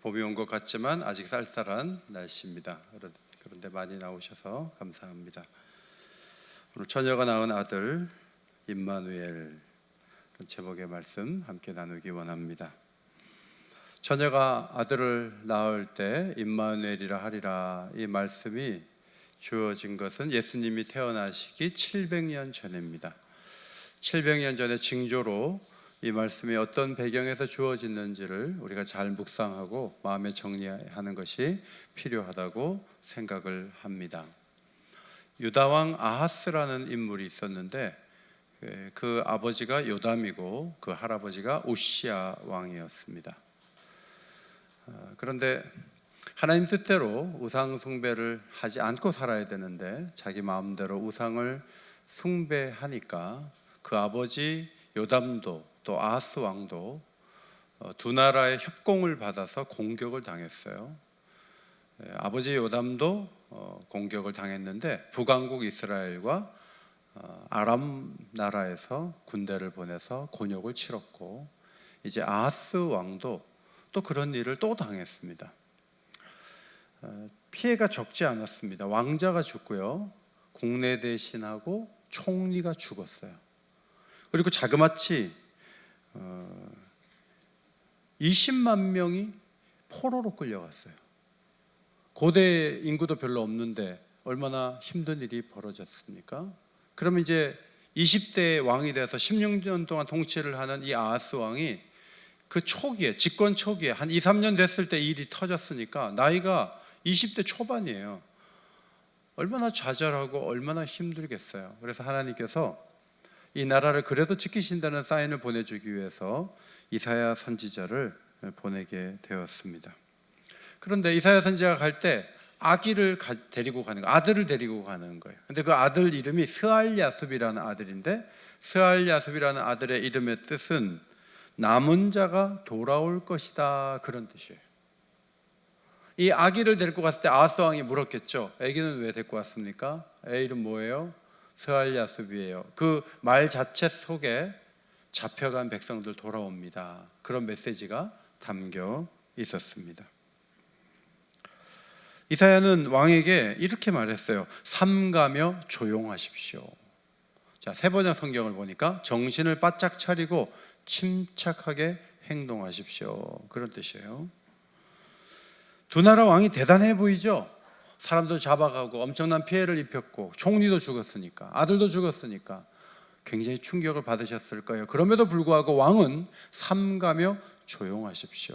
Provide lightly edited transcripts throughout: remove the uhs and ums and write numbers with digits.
봄이 온 것 같지만 아직 쌀쌀한 날씨입니다. 그런데 많이 나오셔서 감사합니다. 오늘 처녀가 낳은 아들 임마누엘 제목의 말씀 함께 나누기 원합니다. 처녀가 아들을 낳을 때 임마누엘이라 하리라, 이 말씀이 주어진 것은 예수님이 태어나시기 700년 전입니다. 700년 전의 징조로 이 말씀이 어떤 배경에서 주어졌는지를 우리가 잘 묵상하고 마음에 정리하는 것이 필요하다고 생각을 합니다. 유다왕 아하스라는 인물이 있었는데 그 아버지가 요담이고 그 할아버지가 우시야 왕이었습니다. 그런데 하나님 뜻대로 우상 숭배를 하지 않고 살아야 되는데 자기 마음대로 우상을 숭배하니까 그 아버지 요담도 또 아하스 왕도 두 나라의 협공을 받아서 공격을 당했어요. 아버지 요담도 공격을 당했는데 북왕국 이스라엘과 아람 나라에서 군대를 보내서 곤욕을 치렀고, 이제 아하스 왕도 또 그런 일을 또 당했습니다. 피해가 적지 않았습니다. 왕자가 죽고요, 국내 대신하고 총리가 죽었어요. 그리고 자그마치 20만 명이 포로로 끌려갔어요. 고대 인구도 별로 없는데 얼마나 힘든 일이 벌어졌습니까? 그러면 이제 20대 왕이 돼서 16년 동안 통치를 하는 이 아하스 왕이 그 초기에, 집권 초기에 한 2, 3년 됐을 때 일이 터졌으니까 나이가 20대 초반이에요. 얼마나 좌절하고 얼마나 힘들겠어요. 그래서 하나님께서 이 나라를 그래도 지키신다는 사인을 보내주기 위해서 이사야 선지자를 보내게 되었습니다. 그런데 이사야 선지자가 갈 때 아기를 데리고 가는 거예요. 아들을 데리고 가는 거예요. 근데 그 아들 이름이 스알야숲이라는 아들인데, 스알야숲이라는 아들의 이름의 뜻은 남은 자가 돌아올 것이다, 그런 뜻이에요. 이 아기를 데리고 갔을 때 아하스 왕이 물었겠죠. 아기는 왜 데리고 왔습니까? 애 이름 뭐예요? 스알야숲이에요. 그 말 자체 속에 잡혀간 백성들 돌아옵니다, 그런 메시지가 담겨 있었습니다. 이사야는 왕에게 이렇게 말했어요. 삼가며 조용하십시오. 자, 세번역 성경을 보니까 정신을 바짝 차리고 침착하게 행동하십시오, 그런 뜻이에요. 두 나라 왕이 대단해 보이죠? 사람도 잡아가고 엄청난 피해를 입혔고 총리도 죽었으니까, 아들도 죽었으니까 굉장히 충격을 받으셨을 거예요. 그럼에도 불구하고 왕은 삼가며 조용하십시오,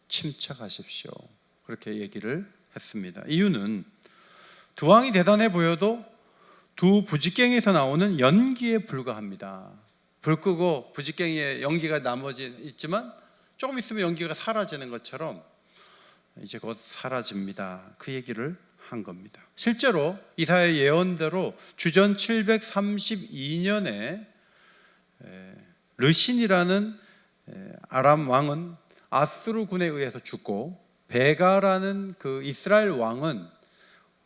침착하십시오, 그렇게 얘기를 했습니다. 이유는 두 왕이 대단해 보여도 두 부지깽이에서 나오는 연기에 불과합니다. 불 끄고 부지깽이에 연기가 나머지 있지만 조금 있으면 연기가 사라지는 것처럼 이제 곧 사라집니다, 그 얘기를 한 겁니다. 실제로 이사야의 예언대로 주전 732년에 르신이라는 아람 왕은 아수르 군에 의해서 죽고, 베가라는 그 이스라엘 왕은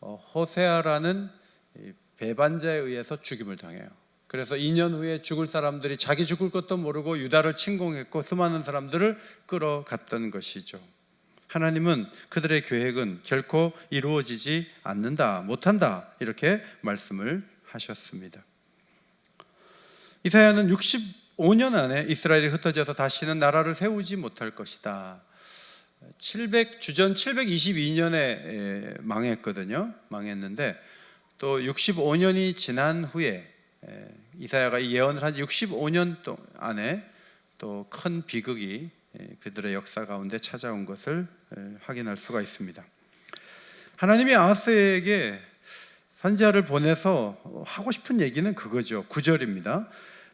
호세아라는 배반자에 의해서 죽임을 당해요. 그래서 2년 후에 죽을 사람들이 자기 죽을 것도 모르고 유다를 침공했고 수많은 사람들을 끌어갔던 것이죠. 하나님은 그들의 계획은 결코 이루어지지 않는다, 못한다, 이렇게 말씀을 하셨습니다. 이사야는 65년 안에 이스라엘이 흩어져서 다시는 나라를 세우지 못할 것이다. 주전 722년에 망했는데 또 65년이 지난 후에 이사야가 이 예언을 한 65년 안에 또 큰 비극이 그들의 역사 가운데 찾아온 것을 확인할 수가 있습니다. 하나님이 아하스에게 선지자를 보내서 하고 싶은 얘기는 그거죠. 9절입니다.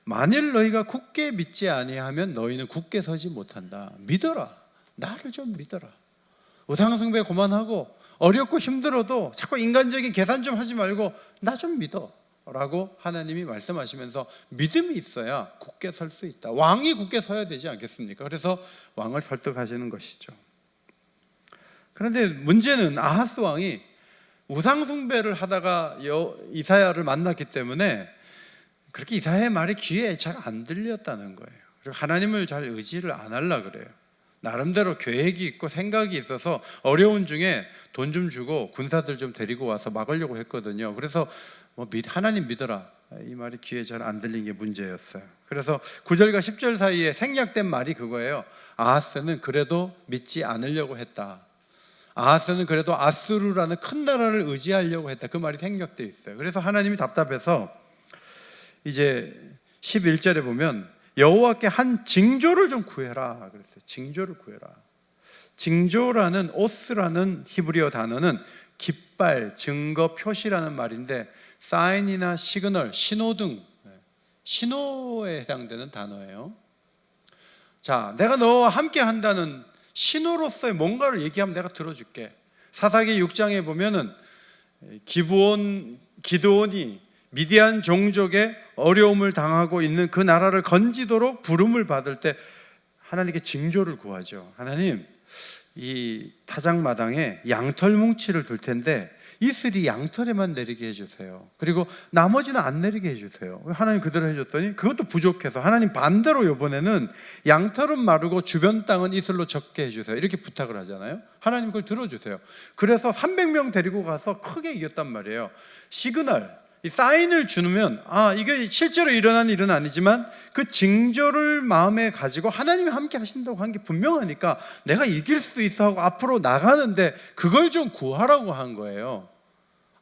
만일 너희가 굳게 믿지 아니하면 너희는 굳게 서지 못한다. 믿어라, 나를 좀 믿어라. 우상숭배 그만하고 어렵고 힘들어도 자꾸 인간적인 계산 좀 하지 말고 나 좀 믿어 라고 하나님이 말씀하시면서 믿음이 있어야 굳게 설 수 있다. 왕이 굳게 서야 되지 않겠습니까? 그래서 왕을 설득하시는 것이죠. 그런데 문제는 아하스 왕이 우상숭배를 하다가 이사야를 만났기 때문에 그렇게 이사야의 말이 귀에 잘 안 들렸다는 거예요. 그리고 하나님을 잘 의지를 안 하려고 그래요. 나름대로 계획이 있고 생각이 있어서 어려운 중에 돈 좀 주고 군사들 좀 데리고 와서 막으려고 했거든요. 그래서 하나님 믿어라, 이 말이 귀에 잘 안 들린 게 문제였어요. 그래서 9절과 10절 사이에 생략된 말이 그거예요. 아하스는 그래도 믿지 않으려고 했다. 아하스는 그래도 아수르라는 큰 나라를 의지하려고 했다. 그 말이 생략되어 있어요. 그래서 하나님이 답답해서 이제 11절에 보면 여호와께 한 징조를 좀 구해라 그랬어요. 징조를 구해라. 징조라는 오스라는 히브리어 단어는 깃발, 증거, 표시라는 말인데 사인이나 시그널, 신호등, 신호에 해당되는 단어예요. 자, 내가 너와 함께 한다는 신호로서의 뭔가를 얘기하면 내가 들어줄게. 사사기 6장에 보면은 기드온이 미디안 종족의 어려움을 당하고 있는 그 나라를 건지도록 부름을 받을 때 하나님께 징조를 구하죠. 하나님, 이 타작마당에 양털 뭉치를 둘 텐데 이슬이 양털에만 내리게 해주세요. 그리고 나머지는 안 내리게 해주세요. 하나님 그대로 해줬더니 그것도 부족해서 하나님 반대로 이번에는 양털은 마르고 주변 땅은 이슬로 적게 해주세요. 이렇게 부탁을 하잖아요. 하나님 그걸 들어주세요. 그래서 300명 데리고 가서 크게 이겼단 말이에요. 시그널, 이 사인을 주면 이게 실제로 일어난 일은 아니지만 그 징조를 마음에 가지고 하나님이 함께 하신다고 한 게 분명하니까 내가 이길 수 있어 하고 앞으로 나가는데 그걸 좀 구하라고 한 거예요,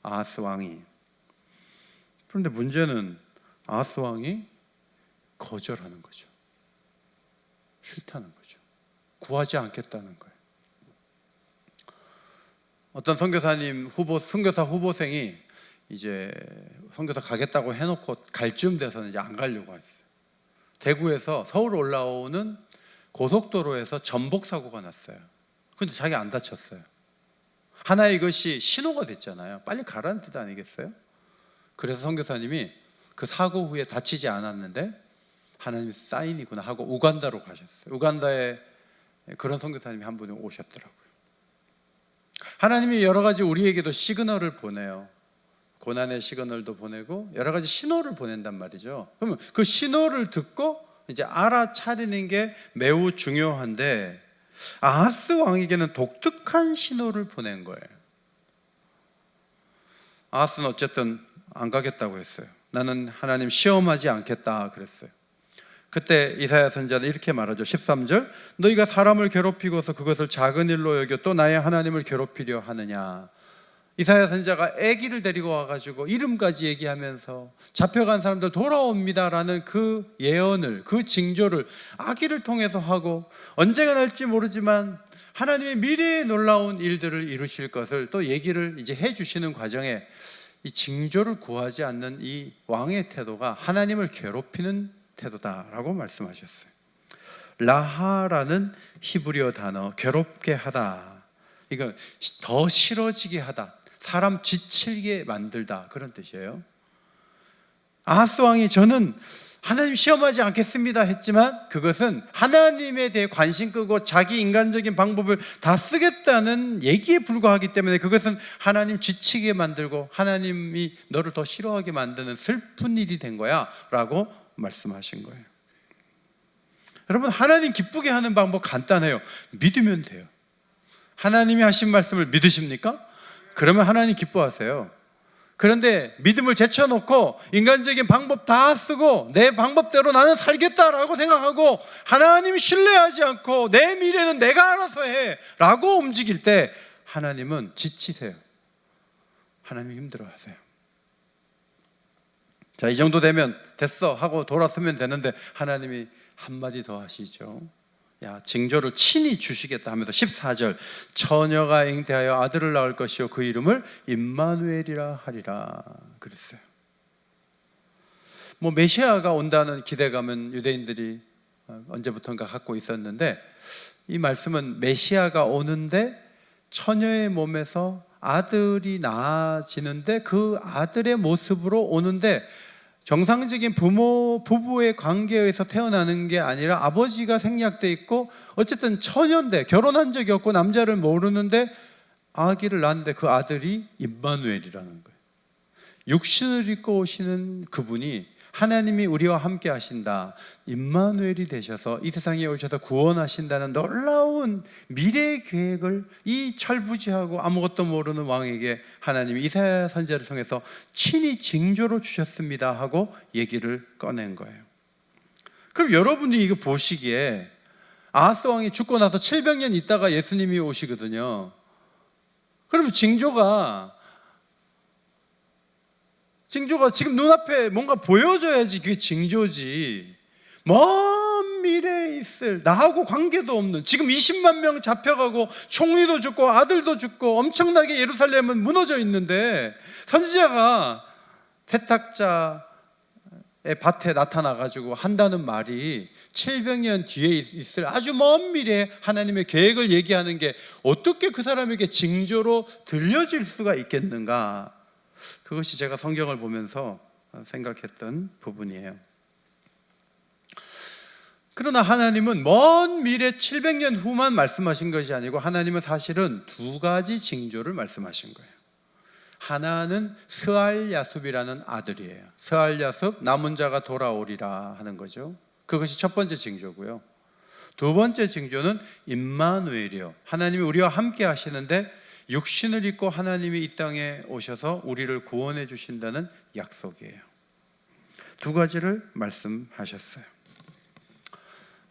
아하스 왕이. 그런데 문제는 아하스 왕이 거절하는 거죠. 싫다는 거죠. 구하지 않겠다는 거예요. 어떤 선교사 후보생이 이제 선교사 가겠다고 해놓고 갈 쯤 돼서는 이제 안 가려고 했어요. 대구에서 서울 올라오는 고속도로에서 전복 사고가 났어요. 근데 자기 안 다쳤어요. 하나의 이것이 신호가 됐잖아요. 빨리 가라는 뜻 아니겠어요? 그래서 선교사님이 그 사고 후에 다치지 않았는데 하나님 사인이구나 하고 우간다로 가셨어요. 우간다에 그런 선교사님이 한 분이 오셨더라고요. 하나님이 여러 가지 우리에게도 시그널을 보내요. 고난의 시그널도 보내고 여러 가지 신호를 보낸단 말이죠. 그러면 그 신호를 듣고 이제 알아차리는 게 매우 중요한데 아하스 왕에게는 독특한 신호를 보낸 거예요. 아하스는 어쨌든 안 가겠다고 했어요. 나는 하나님 시험하지 않겠다 그랬어요. 그때 이사야 선지자는 이렇게 말하죠. 13절, 너희가 사람을 괴롭히고서 그것을 작은 일로 여겨 또 나의 하나님을 괴롭히려 하느냐. 이사야 선지자가 아기를 데리고 와가지고 이름까지 얘기하면서 잡혀간 사람들 돌아옵니다라는 그 예언을, 그 징조를 아기를 통해서 하고 언제가 날지 모르지만 하나님의 미래에 놀라운 일들을 이루실 것을 또 얘기를 이제 해주시는 과정에 이 징조를 구하지 않는 이 왕의 태도가 하나님을 괴롭히는 태도다라고 말씀하셨어요. 라하라는 히브리어 단어, 괴롭게 하다, 이거 더 싫어지게 하다, 사람 지치게 만들다, 그런 뜻이에요. 아하스 왕이 저는 하나님 시험하지 않겠습니다 했지만 그것은 하나님에 대해 관심 끄고 자기 인간적인 방법을 다 쓰겠다는 얘기에 불과하기 때문에 그것은 하나님 지치게 만들고 하나님이 너를 더 싫어하게 만드는 슬픈 일이 된 거야 라고 말씀하신 거예요. 여러분, 하나님 기쁘게 하는 방법 간단해요. 믿으면 돼요. 하나님이 하신 말씀을 믿으십니까? 그러면 하나님 기뻐하세요. 그런데 믿음을 제쳐놓고 인간적인 방법 다 쓰고 내 방법대로 나는 살겠다라고 생각하고 하나님 신뢰하지 않고 내 미래는 내가 알아서 해 라고 움직일 때 하나님은 지치세요. 하나님 힘들어하세요. 자, 이 정도 되면 됐어 하고 돌아서면 되는데 하나님이 한마디 더 하시죠. 야, 징조를 친히 주시겠다 하면서 14절, 처녀가 잉태하여 아들을 낳을 것이요 그 이름을 임마누엘이라 하리라 그랬어요. 메시아가 온다는 기대감은 유대인들이 언제부턴가 갖고 있었는데 이 말씀은 메시아가 오는데 처녀의 몸에서 아들이 낳아지는데 그 아들의 모습으로 오는데 정상적인 부부의 관계에서 태어나는 게 아니라 아버지가 생략돼 있고 어쨌든 처녀인데 결혼한 적이 없고 남자를 모르는데 아기를 낳는데 그 아들이 임마누엘이라는 거예요. 육신을 입고 오시는 그분이 하나님이 우리와 함께 하신다, 임마누엘이 되셔서 이 세상에 오셔서 구원하신다는 놀라운 미래의 계획을 이 철부지하고 아무것도 모르는 왕에게 하나님이 이사야 선지자를 통해서 친히 징조로 주셨습니다 하고 얘기를 꺼낸 거예요. 그럼 여러분이 이거 보시기에 아하스 왕이 죽고 나서 700년 있다가 예수님이 오시거든요. 그러면 징조가 지금 눈앞에 뭔가 보여줘야지 그게 징조지. 먼 미래에 있을 나하고 관계도 없는, 지금 20만 명 잡혀가고 총리도 죽고 아들도 죽고 엄청나게 예루살렘은 무너져 있는데 선지자가 세탁자의 밭에 나타나가지고 한다는 말이 700년 뒤에 있을 아주 먼 미래에 하나님의 계획을 얘기하는 게 어떻게 그 사람에게 징조로 들려질 수가 있겠는가? 그것이 제가 성경을 보면서 생각했던 부분이에요. 그러나 하나님은 먼 미래 700년 후만 말씀하신 것이 아니고 하나님은 사실은 두 가지 징조를 말씀하신 거예요. 하나는 스알야숲이라는 아들이에요. 스알야숲, 남은 자가 돌아오리라 하는 거죠. 그것이 첫 번째 징조고요. 두 번째 징조는 임마누엘이요, 하나님이 우리와 함께 하시는데 육신을 입고 하나님이 이 땅에 오셔서 우리를 구원해 주신다는 약속이에요. 두 가지를 말씀하셨어요.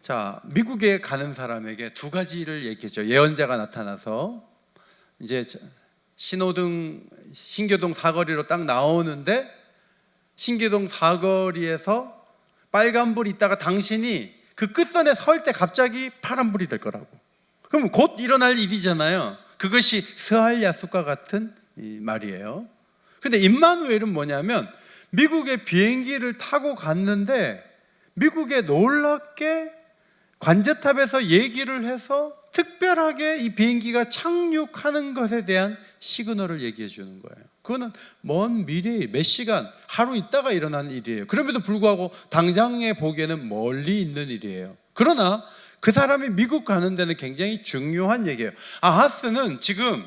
자, 미국에 가는 사람에게 두 가지를 얘기했죠. 예언자가 나타나서 이제 신교동 사거리로 딱 나오는데 신교동 사거리에서 빨간불이 있다가 당신이 그 끝선에 설 때 갑자기 파란불이 될 거라고. 그럼 곧 일어날 일이잖아요. 그것이 스알야숲과 같은 말이에요. 근데 임마누엘은 뭐냐면 미국의 비행기를 타고 갔는데 미국에 놀랍게 관제탑에서 얘기를 해서 특별하게 이 비행기가 착륙하는 것에 대한 시그널을 얘기해 주는 거예요. 그거는 먼 미래에 몇 시간, 하루 있다가 일어난 일이에요. 그럼에도 불구하고 당장에 보기에는 멀리 있는 일이에요. 그러나 그 사람이 미국 가는 데는 굉장히 중요한 얘기예요. 아하스는 지금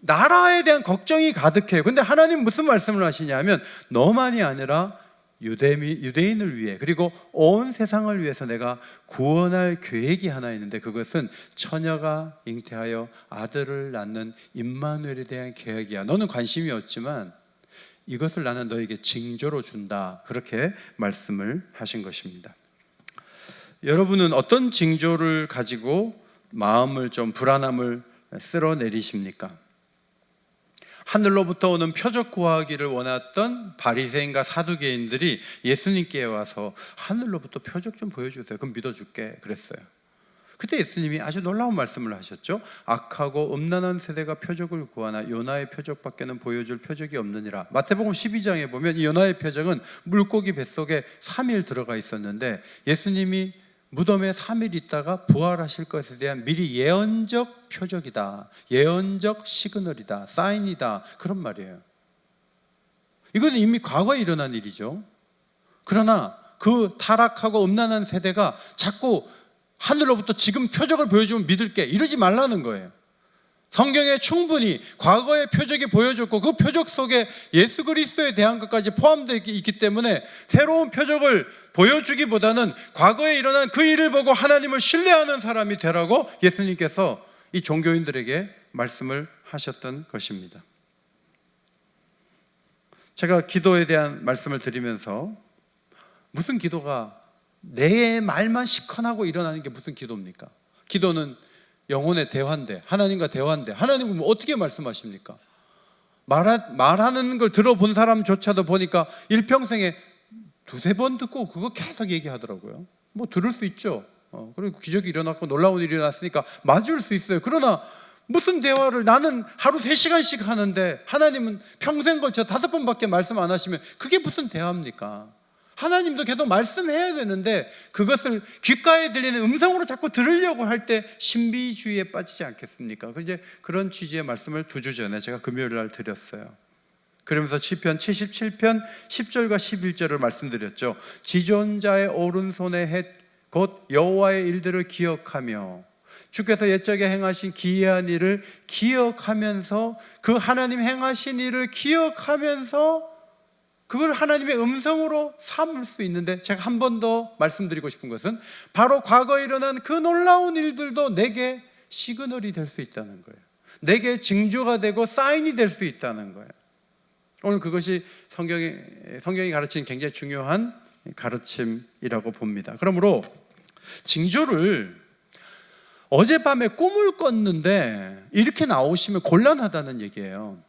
나라에 대한 걱정이 가득해요. 근데 하나님 무슨 말씀을 하시냐면 너만이 아니라 유대인을 위해 그리고 온 세상을 위해서 내가 구원할 계획이 하나 있는데 그것은 처녀가 잉태하여 아들을 낳는 임마누엘에 대한 계획이야. 너는 관심이 없지만 이것을 나는 너에게 징조로 준다. 그렇게 말씀을 하신 것입니다. 여러분은 어떤 징조를 가지고 마음을 좀 불안함을 쓸어내리십니까? 하늘로부터 오는 표적 구하기를 원했던 바리새인과 사두개인들이 예수님께 와서 하늘로부터 표적 좀 보여주세요. 그럼 믿어줄게 그랬어요. 그때 예수님이 아주 놀라운 말씀을 하셨죠. 악하고 음란한 세대가 표적을 구하나 요나의 표적밖에는 보여줄 표적이 없느니라. 마태복음 12장에 보면 이 요나의 표적은 물고기 뱃속에 3일 들어가 있었는데 예수님이 무덤에 3일 있다가 부활하실 것에 대한 미리 예언적 표적이다, 예언적 시그널이다, 사인이다, 그런 말이에요. 이건 이미 과거에 일어난 일이죠. 그러나 그 타락하고 음란한 세대가 자꾸 하늘로부터 지금 표적을 보여주면 믿을게 이러지 말라는 거예요. 성경에 충분히 과거의 표적이 보여줬고 그 표적 속에 예수 그리스도에 대한 것까지 포함되어 있기 때문에 새로운 표적을 보여주기보다는 과거에 일어난 그 일을 보고 하나님을 신뢰하는 사람이 되라고 예수님께서 이 종교인들에게 말씀을 하셨던 것입니다. 제가 기도에 대한 말씀을 드리면서 무슨 기도가 내 말만 시큰하고 일어나는 게 무슨 기도입니까? 기도는 영혼의 대화인데, 하나님과 대화인데 하나님은 어떻게 말씀하십니까? 말하는 걸 들어본 사람조차도 보니까 일평생에 두세 번 듣고 그거 계속 얘기하더라고요. 뭐 들을 수 있죠. 그리고 기적이 일어났고 놀라운 일이 일어났으니까 맞을 수 있어요. 그러나 무슨 대화를 나는 하루 3시간씩 하는데 하나님은 평생 걸쳐 5번밖에 말씀 안 하시면 그게 무슨 대화입니까? 하나님도 계속 말씀해야 되는데 그것을 귓가에 들리는 음성으로 자꾸 들으려고 할 때 신비주의에 빠지지 않겠습니까? 이제 그런 취지의 말씀을 2주 전에 제가 금요일 날 드렸어요. 그러면서 시편 77편 10절과 11절을 말씀드렸죠. 지존자의 오른손의 헷 곧 여호와의 일들을 기억하며 주께서 옛적에 행하신 기이한 일을 기억하면서 그 하나님 행하신 일을 기억하면서 그걸 하나님의 음성으로 삼을 수 있는데, 제가 한 번 더 말씀드리고 싶은 것은 바로 과거에 일어난 그 놀라운 일들도 내게 시그널이 될 수 있다는 거예요. 내게 징조가 되고 사인이 될 수 있다는 거예요. 오늘 그것이 성경이 가르치는 굉장히 중요한 가르침이라고 봅니다. 그러므로 징조를 어젯밤에 꿈을 꿨는데 이렇게 나오시면 곤란하다는 얘기예요.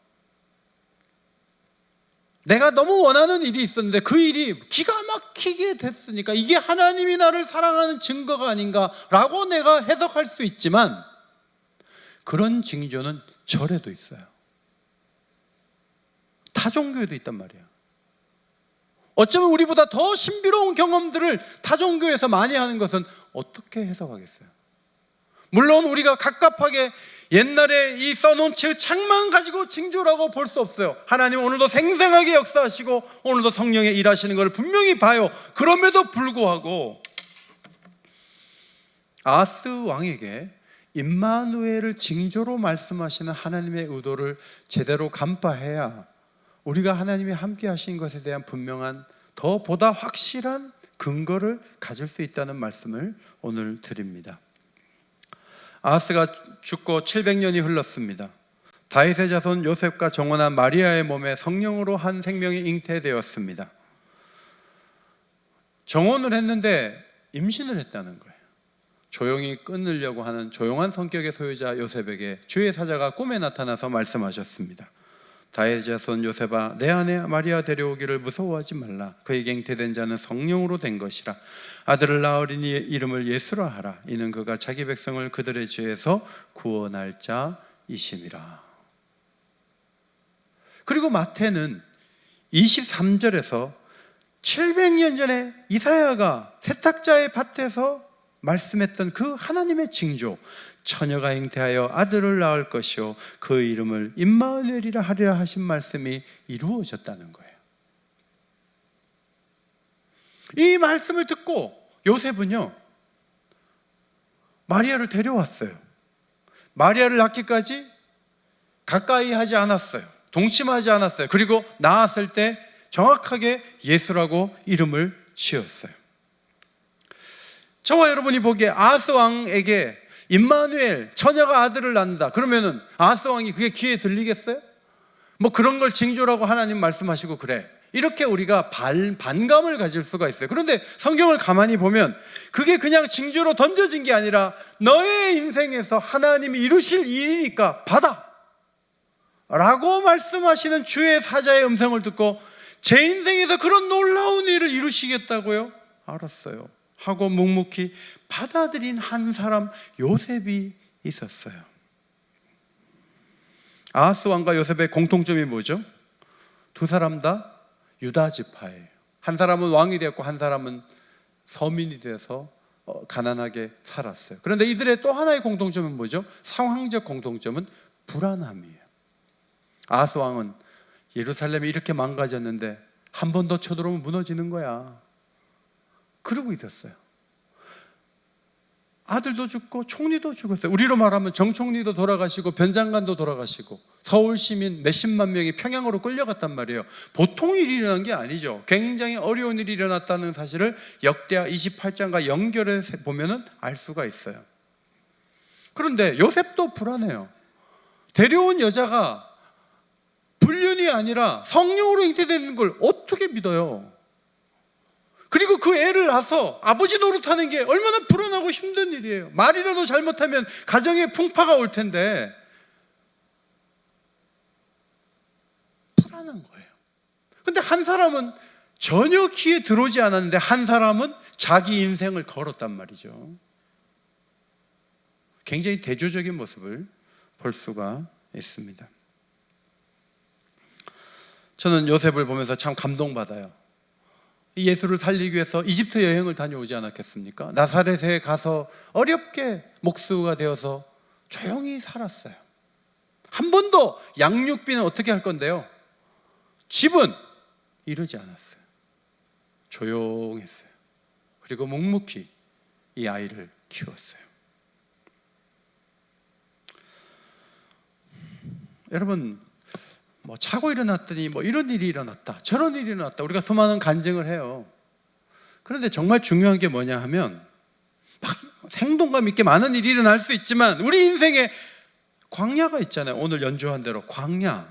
내가 너무 원하는 일이 있었는데 그 일이 기가 막히게 됐으니까 이게 하나님이 나를 사랑하는 증거가 아닌가라고 내가 해석할 수 있지만, 그런 징조는 절에도 있어요. 타 종교에도 있단 말이에요. 어쩌면 우리보다 더 신비로운 경험들을 타 종교에서 많이 하는 것은 어떻게 해석하겠어요? 물론 우리가 갑갑하게 옛날에 이 써놓은 책만 가지고 징조라고 볼 수 없어요. 하나님 오늘도 생생하게 역사하시고 오늘도 성령의 일하시는 것을 분명히 봐요. 그럼에도 불구하고 아하스 왕에게 임마누엘을 징조로 말씀하시는 하나님의 의도를 제대로 간파해야 우리가 하나님이 함께 하신 것에 대한 분명한 더 보다 확실한 근거를 가질 수 있다는 말씀을 오늘 드립니다. 아하스가 죽고 700년이 흘렀습니다. 다윗의 자손 요셉과 정원한 마리아의 몸에 성령으로 한 생명이 잉태되었습니다. 정혼을 했는데 임신을 했다는 거예요. 조용히 끊으려고 하는 조용한 성격의 소유자 요셉에게 주의 사자가 꿈에 나타나서 말씀하셨습니다. 다윗의 자손 요셉아, 내 아내 마리아 데려오기를 무서워하지 말라. 그에게 잉태된 자는 성령으로 된 것이라. 아들을 낳으리니 이름을 예수라 하라. 이는 그가 자기 백성을 그들의 죄에서 구원할 자이심이라. 그리고 마태는 23절에서 700년 전에 이사야가 세탁자의 밭에서 말씀했던 그 하나님의 징조, 처녀가 잉태하여 아들을 낳을 것이요 그 이름을 임마누엘이라 하리라 하신 말씀이 이루어졌다는 거예요. 이 말씀을 듣고 요셉은요, 마리아를 데려왔어요. 마리아를 낳기까지 가까이 하지 않았어요. 동침하지 않았어요. 그리고 낳았을 때 정확하게 예수라고 이름을 지었어요. 저와 여러분이 보기에 아하스 왕에게 임마누엘, 처녀가 아들을 낳는다 그러면은 아하스 왕이 그게 귀에 들리겠어요? 뭐 그런 걸 징조라고 하나님 말씀하시고 그래, 이렇게 우리가 반감을 가질 수가 있어요. 그런데 성경을 가만히 보면 그게 그냥 징조로 던져진 게 아니라 너의 인생에서 하나님이 이루실 일이니까 받아 라고 말씀하시는 주의 사자의 음성을 듣고 제 인생에서 그런 놀라운 일을 이루시겠다고요? 알았어요 하고 묵묵히 받아들인 한 사람, 요셉이 있었어요. 아하스 왕과 요셉의 공통점이 뭐죠? 두 사람 다 유다 지파예요. 한 사람은 왕이 되었고 한 사람은 서민이 돼서 가난하게 살았어요. 그런데 이들의 또 하나의 공통점은 뭐죠? 상황적 공통점은 불안함이에요. 아하스 왕은 예루살렘이 이렇게 망가졌는데 한 번 더 쳐들어오면 무너지는 거야, 그러고 있었어요. 아들도 죽고 총리도 죽었어요. 우리로 말하면 정총리도 돌아가시고 변장관도 돌아가시고 서울 시민 몇십만 명이 평양으로 끌려갔단 말이에요. 보통 일이 일어난 게 아니죠. 굉장히 어려운 일이 일어났다는 사실을 역대하 28장과 연결해서 보면 알 수가 있어요. 그런데 요셉도 불안해요. 데려온 여자가 불륜이 아니라 성령으로 잉태되는 걸 어떻게 믿어요? 그리고 그 애를 낳아서 아버지 노릇하는 게 얼마나 불안하고 힘든 일이에요. 말이라도 잘못하면 가정에 풍파가 올 텐데 불안한 거예요. 근데 한 사람은 전혀 귀에 들어오지 않았는데 한 사람은 자기 인생을 걸었단 말이죠. 굉장히 대조적인 모습을 볼 수가 있습니다. 저는 요셉을 보면서 참 감동받아요. 예수를 살리기 위해서 이집트 여행을 다녀오지 않았겠습니까? 나사렛에 가서 어렵게 목수가 되어서 조용히 살았어요. 한 번도 양육비는 어떻게 할 건데요? 집은 이러지 않았어요. 조용했어요. 그리고 묵묵히 이 아이를 키웠어요. 여러분, 뭐 자고 일어났더니 뭐 이런 일이 일어났다, 저런 일이 일어났다, 우리가 수많은 간증을 해요. 그런데 정말 중요한 게 뭐냐 하면, 막 생동감 있게 많은 일이 일어날 수 있지만 우리 인생에 광야가 있잖아요. 오늘 연주한 대로 광야.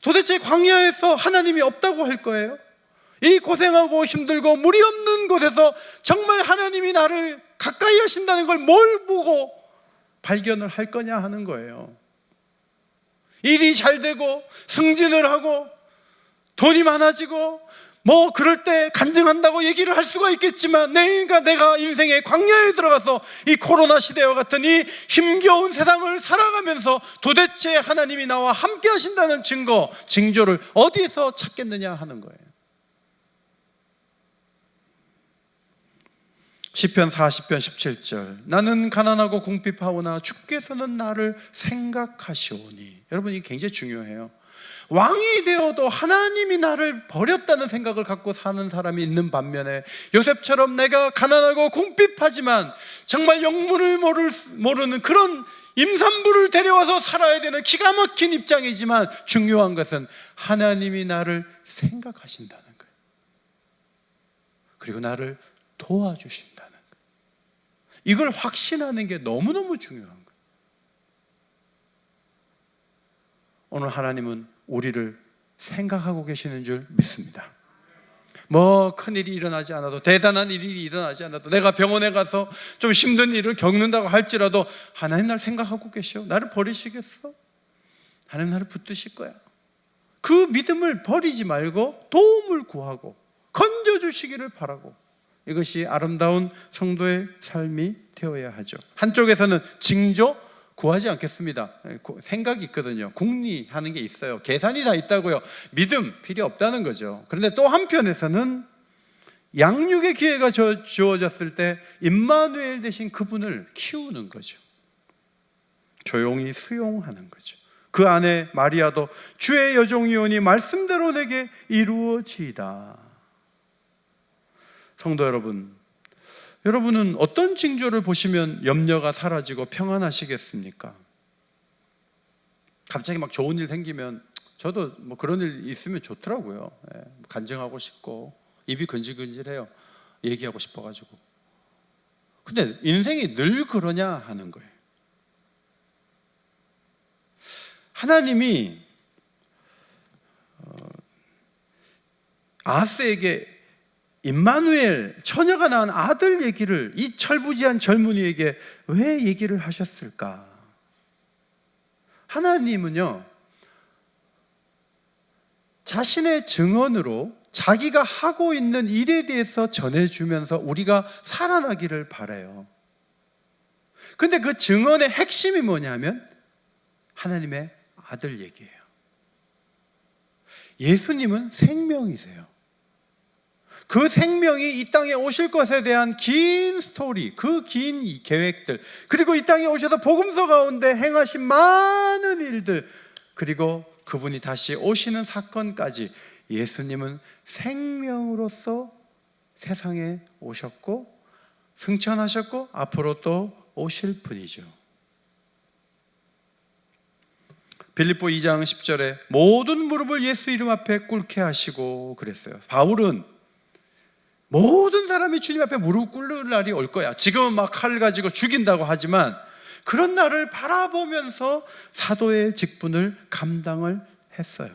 도대체 광야에서 하나님이 없다고 할 거예요? 이 고생하고 힘들고 물이 없는 곳에서 정말 하나님이 나를 가까이 하신다는 걸 뭘 보고 발견을 할 거냐 하는 거예요. 일이 잘 되고 승진을 하고 돈이 많아지고 뭐 그럴 때 간증한다고 얘기를 할 수가 있겠지만, 내가 인생의 광야에 들어가서 이 코로나 시대와 같은 이 힘겨운 세상을 살아가면서 도대체 하나님이 나와 함께 하신다는 징조를 어디에서 찾겠느냐 하는 거예요. 시편 40편 17절, 나는 가난하고 궁핍하오나 주께서는 나를 생각하시오니. 여러분, 이게 굉장히 중요해요. 왕이 되어도 하나님이 나를 버렸다는 생각을 갖고 사는 사람이 있는 반면에, 요셉처럼 내가 가난하고 궁핍하지만 정말 영문을 모르는 그런 임산부를 데려와서 살아야 되는 기가 막힌 입장이지만 중요한 것은 하나님이 나를 생각하신다는 거예요. 그리고 나를 도와주신다는 거예요. 이걸 확신하는 게 너무너무 중요한 거예요. 오늘 하나님은 우리를 생각하고 계시는 줄 믿습니다. 뭐 큰일이 일어나지 않아도, 대단한 일이 일어나지 않아도, 내가 병원에 가서 좀 힘든 일을 겪는다고 할지라도 하나님 나를 생각하고 계셔. 나를 버리시겠어? 하나님 나를 붙드실 거야. 그 믿음을 버리지 말고 도움을 구하고 건져주시기를 바라고, 이것이 아름다운 성도의 삶이 되어야 하죠. 한쪽에서는 징조 구하지 않겠습니다. 생각이 있거든요. 궁리하는 게 있어요. 계산이 다 있다고요. 믿음 필요 없다는 거죠. 그런데 또 한편에서는 양육의 기회가 주어졌을 때 임마누엘 대신 그분을 키우는 거죠. 조용히 수용하는 거죠. 그 안에 마리아도 주의 여종이오니 말씀대로 내게 이루어지이다. 성도 여러분, 여러분은 어떤 징조를 보시면 염려가 사라지고 평안하시겠습니까? 갑자기 막 좋은 일 생기면, 저도 뭐 그런 일 있으면 좋더라고요. 간증하고 싶고 입이 근질근질해요. 얘기하고 싶어가지고. 근데 인생이 늘 그러냐 하는 거예요. 하나님이 아하스에게 임마누엘, 처녀가 낳은 아들 얘기를 이 철부지한 젊은이에게 왜 얘기를 하셨을까? 하나님은요, 자신의 증언으로 자기가 하고 있는 일에 대해서 전해주면서 우리가 살아나기를 바라요. 근데 그 증언의 핵심이 뭐냐면 하나님의 아들 얘기예요. 예수님은 생명이세요. 그 생명이 이 땅에 오실 것에 대한 긴 스토리, 그 긴 계획들, 그리고 이 땅에 오셔서 복음서 가운데 행하신 많은 일들, 그리고 그분이 다시 오시는 사건까지, 예수님은 생명으로서 세상에 오셨고 승천하셨고 앞으로 또 오실 분이죠. 빌립보 2장 10절에 모든 무릎을 예수 이름 앞에 꿇게 하시고 그랬어요. 바울은 모든 사람이 주님 앞에 무릎 꿇는 날이 올 거야. 지금은 막 칼을 가지고 죽인다고 하지만 그런 날을 바라보면서 사도의 직분을 감당을 했어요.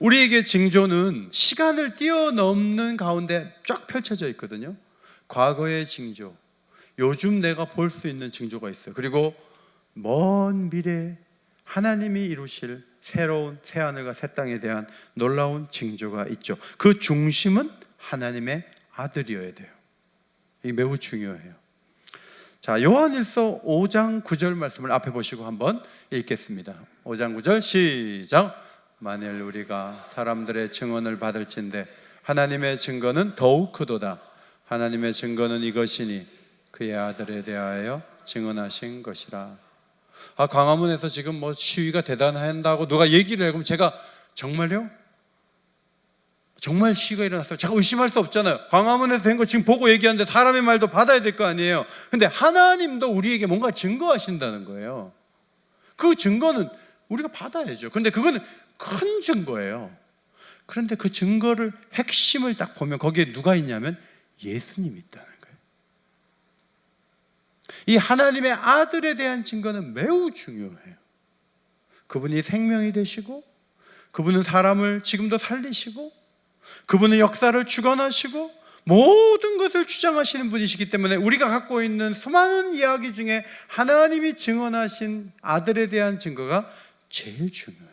우리에게 징조는 시간을 뛰어넘는 가운데 쫙 펼쳐져 있거든요. 과거의 징조, 요즘 내가 볼 수 있는 징조가 있어요. 그리고 먼 미래 하나님이 이루실 새로운 새하늘과 새 땅에 대한 놀라운 징조가 있죠. 그 중심은 하나님의 아들이어야 돼요. 이게 매우 중요해요. 자, 요한일서 5장 9절 말씀을 앞에 보시고 한번 읽겠습니다. 5장 9절 시작. 만일 우리가 사람들의 증언을 받을진대 하나님의 증거는 더욱 크도다. 하나님의 증거는 이것이니 그의 아들에 대하여 증언하신 것이라. 광화문에서 지금 뭐 시위가 대단한다고 누가 얘기를 해. 그럼 제가 정말요? 정말 시위가 일어났어요? 제가 의심할 수 없잖아요. 광화문에서 된 거 지금 보고 얘기하는데 사람의 말도 받아야 될 거 아니에요. 근데 하나님도 우리에게 뭔가 증거하신다는 거예요. 그 증거는 우리가 받아야죠. 그런데 그거는 큰 증거예요. 그런데 그 증거를 핵심을 딱 보면 거기에 누가 있냐면 예수님이 있다는 거예요. 이 하나님의 아들에 대한 증거는 매우 중요해요. 그분이 생명이 되시고, 그분은 사람을 지금도 살리시고, 그분은 역사를 주관하시고 모든 것을 주장하시는 분이시기 때문에 우리가 갖고 있는 수많은 이야기 중에 하나님이 증언하신 아들에 대한 증거가 제일 중요해요.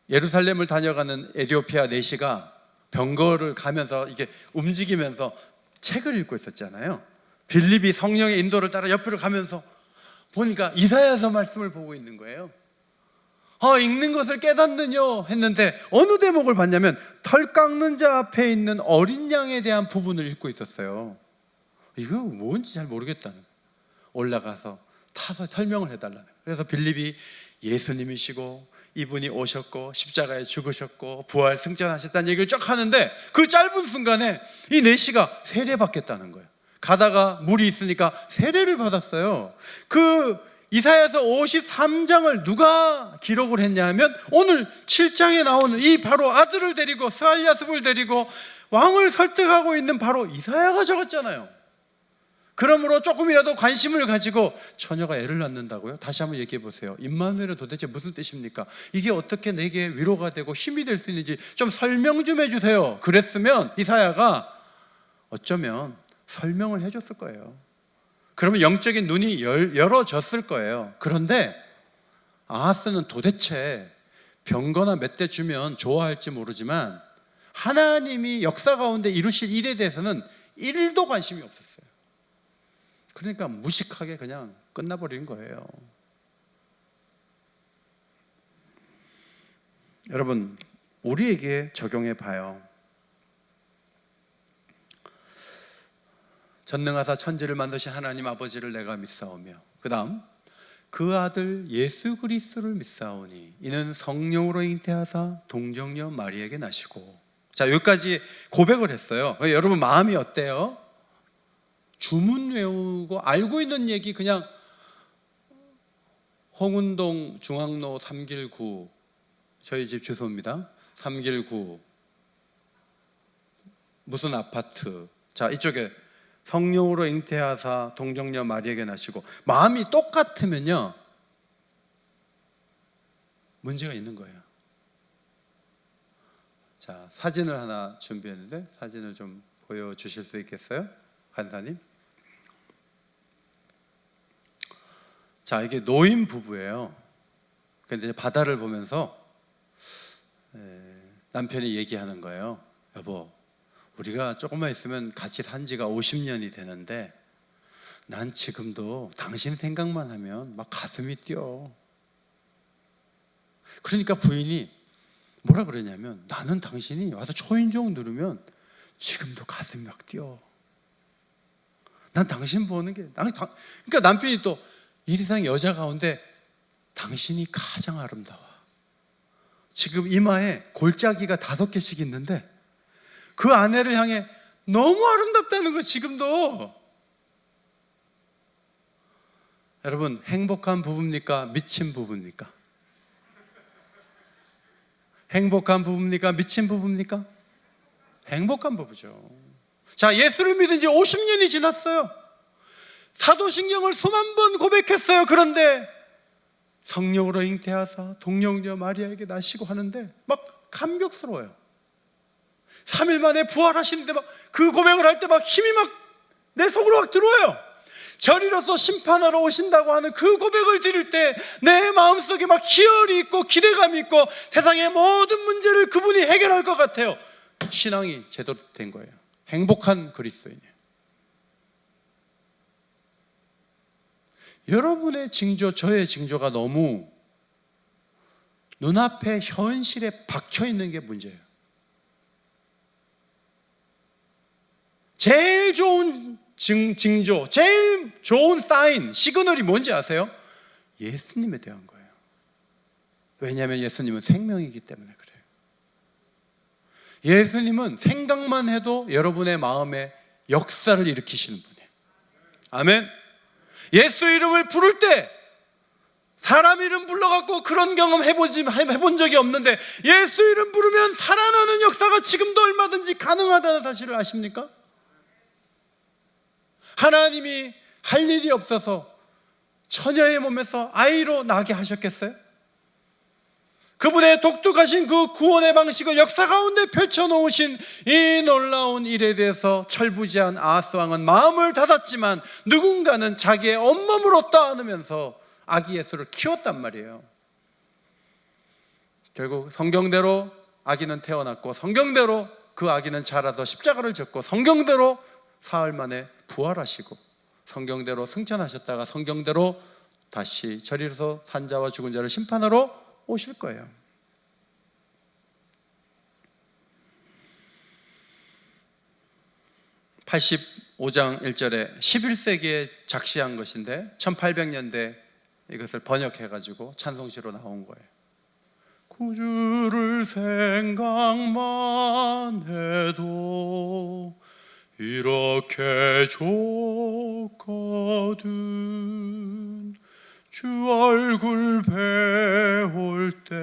예루살렘을 다녀가는 에티오피아 내시가 병거를 가면서 이게 움직이면서 책을 읽고 있었잖아요. 빌립이 성령의 인도를 따라 옆으로 가면서 보니까 이사야서 말씀을 보고 있는 거예요. 읽는 것을 깨닫느뇨 했는데 어느 대목을 봤냐면 털 깎는 자 앞에 있는 어린 양에 대한 부분을 읽고 있었어요. 이거 뭔지 잘 모르겠다는 거예요. 올라가서 타서 설명을 해달라는 거예요. 그래서 빌립이 예수님이시고 이분이 오셨고 십자가에 죽으셨고 부활 승천하셨다는 얘기를 쫙 하는데 그 짧은 순간에 이 내시가 세례받겠다는 거예요. 가다가 물이 있으니까 세례를 받았어요. 그 이사야서 53장을 누가 기록을 했냐 하면 오늘 7장에 나오는 이 바로 아들을 데리고 스알랴습을 데리고 왕을 설득하고 있는 바로 이사야가 적었잖아요. 그러므로 조금이라도 관심을 가지고 처녀가 애를 낳는다고요? 다시 한번 얘기해 보세요. 임마누엘은 도대체 무슨 뜻입니까? 이게 어떻게 내게 위로가 되고 힘이 될 수 있는지 좀 설명 좀 해주세요. 그랬으면 이사야가 어쩌면 설명을 해줬을 거예요. 그러면 영적인 눈이 열어졌을 거예요. 그런데 아하스는 도대체 병거나 몇 대 주면 좋아할지 모르지만 하나님이 역사 가운데 이루실 일에 대해서는 1도 관심이 없었어요. 그러니까 무식하게 그냥 끝나버린 거예요. 여러분, 우리에게 적용해 봐요. 전능하사 천지를 만드신 하나님 아버지를 내가 믿사오며 그 다음 그 아들 예수 그리스도를 믿사오니 이는 성령으로 잉태하사 동정녀 마리에게 나시고. 자, 여기까지 고백을 했어요. 여러분 마음이 어때요? 주문 외우고 알고 있는 얘기 그냥 홍은동 중앙로 3길 9 저희 집 주소입니다. 3길 9 무슨 아파트. 자, 이쪽에 성령으로 잉태하사 동정녀 마리에게 나시고. 마음이 똑같으면요 문제가 있는 거예요. 자, 사진을 하나 준비했는데 사진을 좀 보여주실 수 있겠어요? 간사님. 자, 이게 노인 부부예요. 근데 바다를 보면서 남편이 얘기하는 거예요. 여보, 우리가 조금만 있으면 같이 산 지가 50년이 되는데 난 지금도 당신 생각만 하면 막 가슴이 뛰어. 그러니까 부인이 뭐라 그러냐면 나는 당신이 와서 초인종 누르면 지금도 가슴이 막 뛰어. 난 당신 보는 게 그러니까 남편이 또 이 세상 여자 가운데 당신이 가장 아름다워. 지금 이마에 골짜기가 5개씩 있는데 그 아내를 향해 너무 아름답다는 거 지금도. 여러분, 행복한 부부입니까? 미친 부부입니까? 행복한 부부입니까? 미친 부부입니까? 행복한 부부죠. 자, 예수를 믿은 지 50년이 지났어요. 사도신경을 수만 번 고백했어요. 그런데 성령으로 잉태하사 동정녀 마리아에게 나시고 하는데 막 감격스러워요. 3일 만에 부활하시는데 막 그 고백을 할 때 막 힘이 막 내 속으로 막 들어와요. 저리로서 심판하러 오신다고 하는 그 고백을 드릴 때 내 마음속에 막 희열이 있고 기대감이 있고 세상의 모든 문제를 그분이 해결할 것 같아요. 신앙이 제대로 된 거예요. 행복한 그리스도인이에요. 여러분의 징조, 저의 징조가 너무 눈앞에 현실에 박혀 있는 게 문제예요. 제일 좋은 징조, 제일 좋은 사인, 시그널이 뭔지 아세요? 예수님에 대한 거예요. 왜냐하면 예수님은 생명이기 때문에 그래요. 예수님은 생각만 해도 여러분의 마음에 역사를 일으키시는 분이에요. 아멘. 예수 이름을 부를 때 사람 이름 불러갖고 그런 경험 해본 적이 없는데 예수 이름 부르면 살아나는 역사가 지금도 얼마든지 가능하다는 사실을 아십니까? 하나님이 할 일이 없어서 처녀의 몸에서 아이로 나게 하셨겠어요? 그분의 독특하신 그 구원의 방식을 역사 가운데 펼쳐놓으신 이 놀라운 일에 대해서 철부지한 아하스 왕은 마음을 닫았지만 누군가는 자기의 온몸으로 떠안으면서 아기 예수를 키웠단 말이에요. 결국 성경대로 아기는 태어났고 성경대로 그 아기는 자라서 십자가를 졌고 성경대로 사흘 만에 부활하시고 성경대로 승천하셨다가 성경대로 다시 저리로서 산자와 죽은 자를 심판하러 오실 거예요. (85장 1절에) 11세기에 작시한 것인데 1800년대 이것을 번역해가지고 찬송시로 나온 거예요. 구주를 생각만 해도 이렇게 좋거든 주 얼굴 배울 때야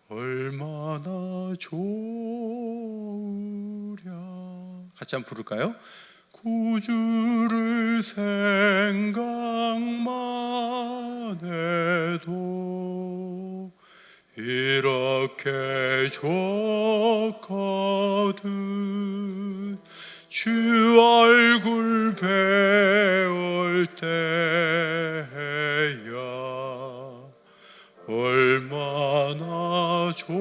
얼마나 좋으랴. 같이 한번 부를까요? 구주를 생각만 해도 이렇게 좋거든 주 얼굴 배울 때야 얼마나 좋으랴.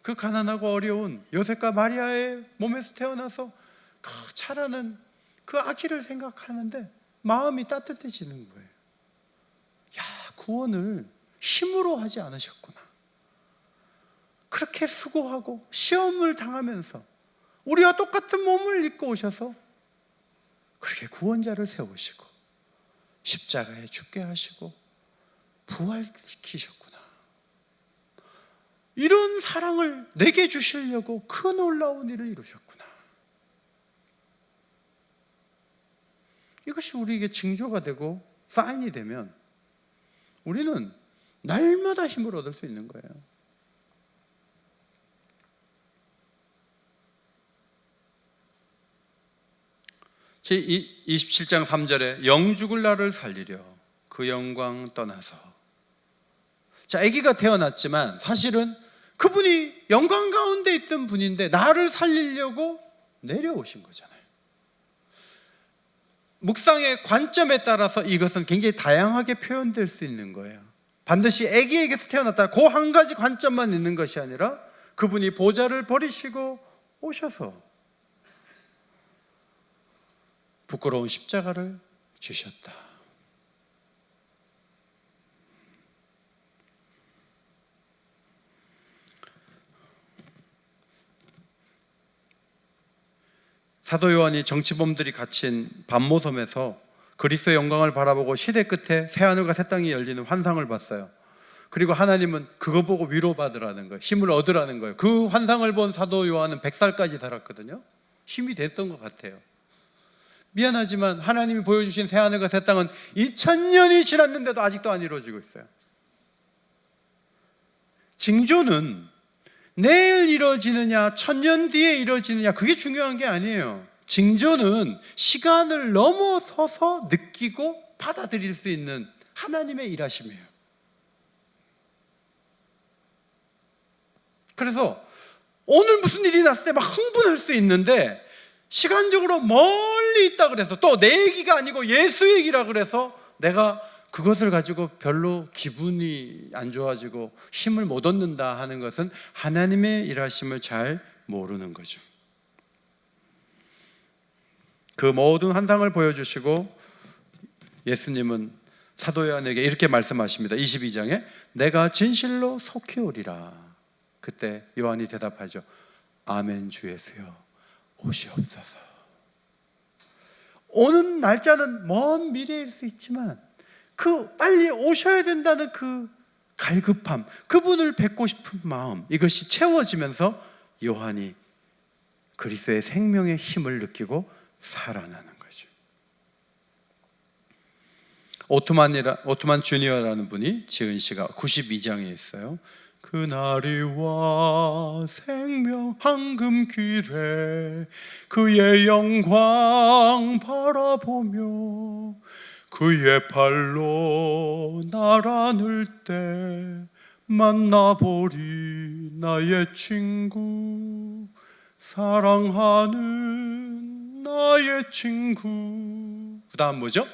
그 가난하고 어려운 요셉과 마리아의 몸에서 태어나서 그 자라는 그 아기를 생각하는데 마음이 따뜻해지는 거예요. 야, 구원을 힘으로 하지 않으셨구나. 그렇게 수고하고 시험을 당하면서 우리와 똑같은 몸을 입고 오셔서 그렇게 구원자를 세우시고 십자가에 죽게 하시고 부활시키셨구나. 이런 사랑을 내게 주시려고 그 놀라운 일을 이루셨구나. 이것이 우리에게 징조가 되고 사인이 되면 우리는 날마다 힘을 얻을 수 있는 거예요. 제27장 3절에 영 죽을 나를 살리려 그 영광 떠나서. 자, 아기가 태어났지만 사실은 그분이 영광 가운데 있던 분인데 나를 살리려고 내려오신 거잖아요. 묵상의 관점에 따라서 이것은 굉장히 다양하게 표현될 수 있는 거예요. 반드시 아기에게서 태어났다 그 한 가지 관점만 있는 것이 아니라 그분이 보좌를 버리시고 오셔서 부끄러운 십자가를 지셨다. 사도 요한이 정치범들이 갇힌 반모섬에서 그리스도의 영광을 바라보고 시대 끝에 새하늘과 새 땅이 열리는 환상을 봤어요. 그리고 하나님은 그거 보고 위로받으라는 거예요. 힘을 얻으라는 거예요. 그 환상을 본 사도 요한은 100살까지 살았거든요. 힘이 됐던 것 같아요. 미안하지만 하나님이 보여주신 새하늘과 새 땅은 2000년이 지났는데도 아직도 안 이루어지고 있어요. 징조는 내일 이루어지느냐 1000년 뒤에 이루어지느냐 그게 중요한 게 아니에요. 징조는 시간을 넘어서서 느끼고 받아들일 수 있는 하나님의 일하심이에요. 그래서 오늘 무슨 일이 났을 때 막 흥분할 수 있는데 시간적으로 멀리 있다 그래서 또 내 얘기가 아니고 예수 얘기라 그래서 내가 그것을 가지고 별로 기분이 안 좋아지고 힘을 못 얻는다 하는 것은 하나님의 일하심을 잘 모르는 거죠. 그 모든 환상을 보여주시고 예수님은 사도 요한에게 이렇게 말씀하십니다. 22장에 내가 진실로 속히 오리라. 그때 요한이 대답하죠. 아멘 주 예수여 오시옵소서. 오는 날짜는 먼 미래일 수 있지만 그 빨리 오셔야 된다는 그 갈급함, 그분을 뵙고 싶은 마음, 이것이 채워지면서 요한이 그리스도의 생명의 힘을 느끼고 살아나는 거죠. 오트만 주니어라는 분이 지은 시가 92장에 있어요. 그날이 와 생명 황금길에 그의 영광 바라보며 그의 발로 날 안을 때 만나보리 나의 친구, 사랑하는 나의 친구. 그 다음 뭐죠?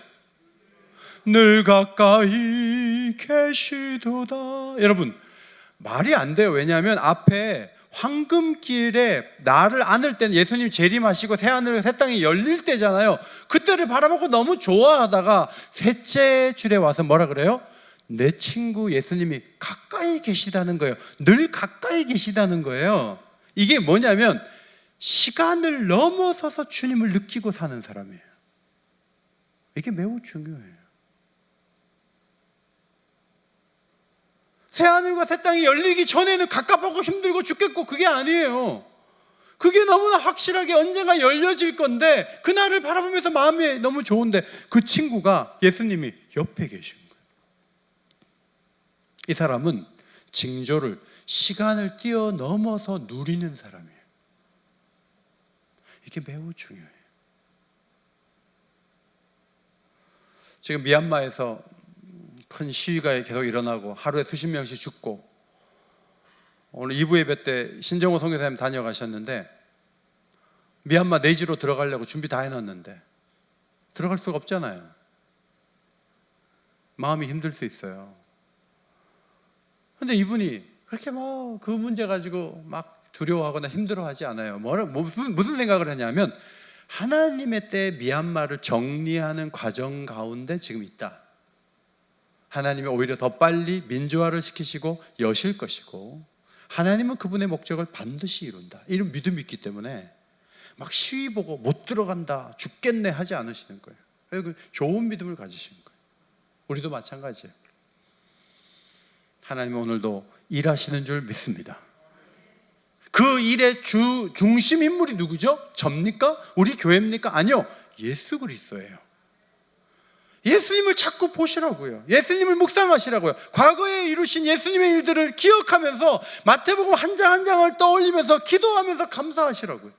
늘 가까이 계시도다. 여러분, 말이 안 돼요. 왜냐하면 앞에 황금길에 나를 안을 때는 예수님 재림하시고 새하늘 새 땅이 열릴 때잖아요. 그때를 바라보고 너무 좋아하다가 셋째 줄에 와서 뭐라 그래요? 내 친구 예수님이 가까이 계시다는 거예요. 늘 가까이 계시다는 거예요. 이게 뭐냐면 시간을 넘어서서 주님을 느끼고 사는 사람이에요. 이게 매우 중요해요. 새하늘과 새 땅이 열리기 전에는 갑갑하고 힘들고 죽겠고 그게 아니에요. 그게 너무나 확실하게 언젠가 열려질 건데 그날을 바라보면서 마음이 너무 좋은데 그 친구가 예수님이 옆에 계신 거예요. 이 사람은 징조를, 시간을 뛰어넘어서 누리는 사람이에요. 이게 매우 중요해요. 지금 미얀마에서 큰 시위가 계속 일어나고 하루에 수십 명씩 죽고, 오늘 2부 예배 때 신정호 선교사님 다녀가셨는데 미얀마 내지로 들어가려고 준비 다 해놨는데 들어갈 수가 없잖아요. 마음이 힘들 수 있어요. 근데 이분이 그렇게 뭐 그 문제 가지고 막 두려워하거나 힘들어하지 않아요. 무슨 생각을 하냐면 하나님의 때 미얀마를 정리하는 과정 가운데 지금 있다. 하나님이 오히려 더 빨리 민주화를 시키시고 여실 것이고 하나님은 그분의 목적을 반드시 이룬다. 이런 믿음이 있기 때문에 막 시위 보고 못 들어간다, 죽겠네 하지 않으시는 거예요. 좋은 믿음을 가지시는 거예요. 우리도 마찬가지예요. 하나님은 오늘도 일하시는 줄 믿습니다. 그 일의 중심 인물이 누구죠? 접니까? 우리 교회입니까? 아니요, 예수 그리스도예요. 예수님을 자꾸 보시라고요. 예수님을 묵상하시라고요. 과거에 이루신 예수님의 일들을 기억하면서 마태복음 한 장 한 장을 떠올리면서 기도하면서 감사하시라고요.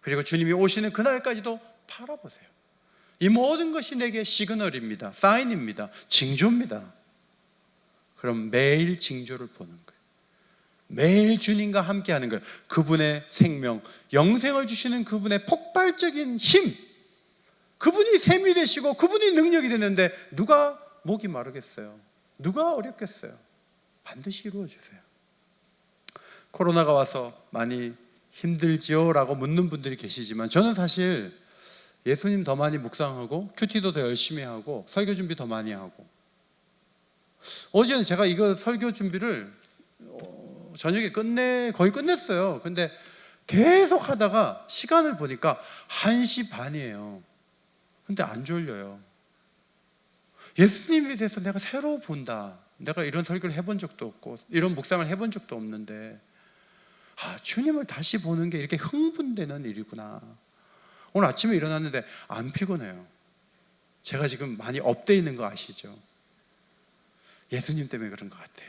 그리고 주님이 오시는 그날까지도 바라보세요. 이 모든 것이 내게 시그널입니다. 사인입니다. 징조입니다. 그럼 매일 징조를 보는 거예요. 매일 주님과 함께 하는 거예요. 그분의 생명, 영생을 주시는 그분의 폭발적인 힘, 그분이 샘이 되시고 그분이 능력이 되는데 누가 목이 마르겠어요? 누가 어렵겠어요? 반드시 이루어 주세요. 코로나가 와서 많이 힘들지요? 라고 묻는 분들이 계시지만 저는 사실 예수님 더 많이 묵상하고 큐티도 더 열심히 하고 설교 준비 더 많이 하고, 어제는 제가 이거 설교 준비를 저녁에 거의 끝냈어요. 근데 계속 하다가 시간을 보니까 1시 반이에요. 근데 안 졸려요. 예수님에 대해서 내가 새로 본다. 내가 이런 설교를 해본 적도 없고 이런 묵상을 해본 적도 없는데 주님을 다시 보는 게 이렇게 흥분되는 일이구나. 오늘 아침에 일어났는데 안 피곤해요. 제가 지금 많이 업돼 있는 거 아시죠? 예수님 때문에 그런 것 같아요.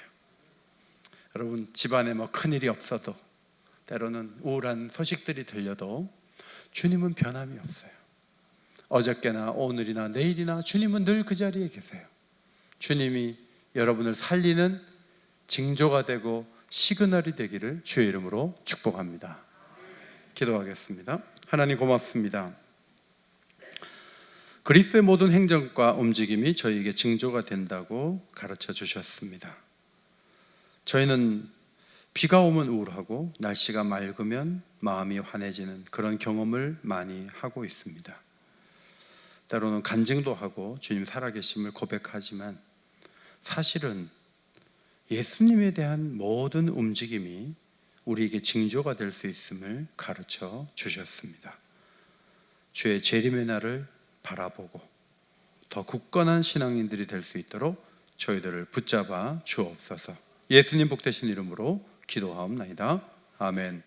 여러분, 집안에 뭐 큰일이 없어도 때로는 우울한 소식들이 들려도 주님은 변함이 없어요. 어저께나 오늘이나 내일이나 주님은 늘 그 자리에 계세요. 주님이 여러분을 살리는 징조가 되고 시그널이 되기를 주의 이름으로 축복합니다. 기도하겠습니다. 하나님 고맙습니다. 그리스도의 모든 행정과 움직임이 저희에게 징조가 된다고 가르쳐 주셨습니다. 저희는 비가 오면 우울하고 날씨가 맑으면 마음이 환해지는 그런 경험을 많이 하고 있습니다. 때로는 간증도 하고 주님 살아계심을 고백하지만 사실은 예수님에 대한 모든 움직임이 우리에게 징조가 될 수 있음을 가르쳐 주셨습니다. 주의 재림의 날을 바라보고 더 굳건한 신앙인들이 될 수 있도록 저희들을 붙잡아 주옵소서. 예수님 복되신 이름으로 기도하옵나이다. 아멘.